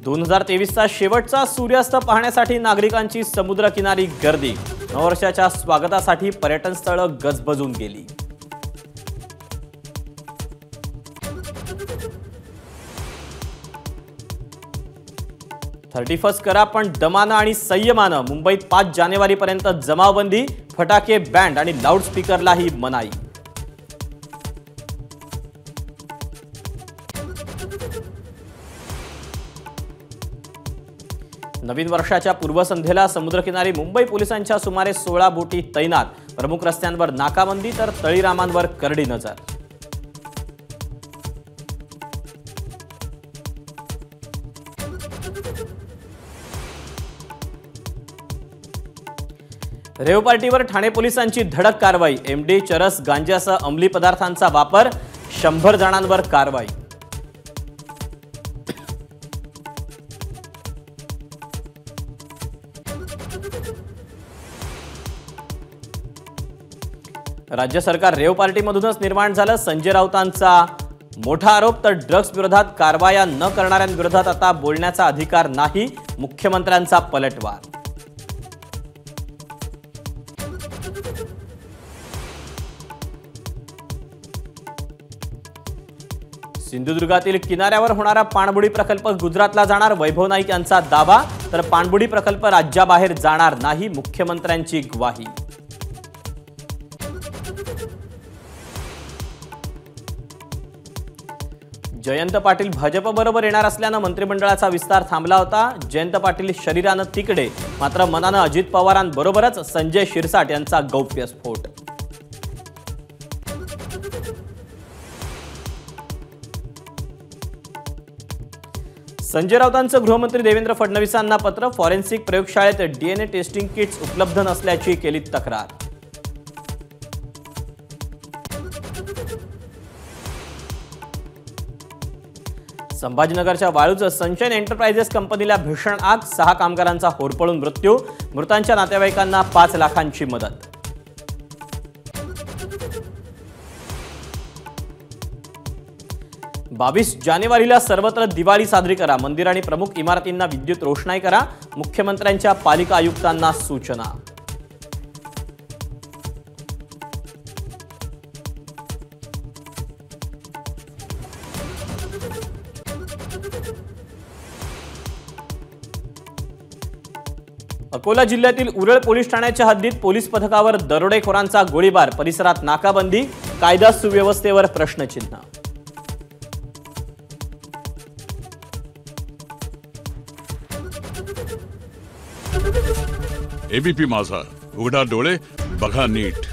2023चा शेवटचा सूर्यास्त पाहण्यासाठी नागरिकांची समुद्रकिनारी गर्दी। नववर्षाच्या स्वागतासाठी पर्यटन स्थळं गजबजून गेली। थर्टी फर्स्ट करा पण दमानं आणि संयमानं। मुंबईत 5 जानेवारीपर्यंत जमावबंदी, फटाके, बँड आणि लाऊडस्पीकरलाही मनाई। नवीन वर्षाच्या पूर्वसंध्येला समुद्रकिनारी मुंबई पोलिसांच्या सुमारे 16 बोटी तैनात। प्रमुख रस्त्यांवर नाकाबंदी तर तळीरामांवर करडी नजर। रेव पार्टीवर ठाणे पोलिसांची धडक कारवाई। एमडी, चरस, गांजासह अंमली पदार्थांचा वापर, 100 जणांवर कारवाई। राज्य सरकार रेव पार्टीमधूनच निर्माण झालं। संजय राऊतांचा मोठा आरोप। तर ड्रग्स विरोधात कारवाया न करणाऱ्यांविरोधात आता बोलण्याचा अधिकार नाही, मुख्यमंत्र्यांचा पलटवार। सिंधुदुर्गातील किनाऱ्यावर होणारा पाणबुडी प्रकल्प गुजरातला जाणार। वैभव नाईक यांचा दावा। तर पाणबुडी प्रकल्प राज्याबाहेर जाणार नाही, मुख्यमंत्र्यांची ग्वाही। जयंत पाटील भाजपबरोबर येणार असल्यानं मंत्रिमंडळाचा विस्तार थांबला होता। जयंत पाटील शरीरानं तिकडे, मात्र मनानं अजित पवारांबरोबरच। संजय शिरसाट यांचा गौप्यस्फोट। संजय राऊतांचं गृहमंत्री देवेंद्र फडणवीसांना पत्र। फॉरेन्सिक प्रयोगशाळेत डीएनए टेस्टिंग किट्स उपलब्ध नसल्याची केली तक्रार। संभाजीनगरच्या वाळूज सनशाईन एंटरप्राइजेस कंपनीला भीषण आग। 6 कामगारांचा होरपळून मृत्यू। मृतांच्या नातेवाईकांना 5 लाखांची मदत। बावीस जानेवारीला सर्वत्र दिवाळी साजरी करा। मंदिर आणि प्रमुख इमारतींना विद्युत रोषणाई करा, मुख्यमंत्र्यांच्या पालिका आयुक्तांना सूचना। अकोला जिल्ह्यातील उरळ पोलीस ठाण्याच्या हद्दीत पोलीस पथकावर दरोडेखोरांचा गोळीबार। परिसरात नाकाबंदी, कायदा सुव्यवस्थेवर प्रश्नचिन्ह। एबीपी माझा, उघडा डोळे बघा नीट।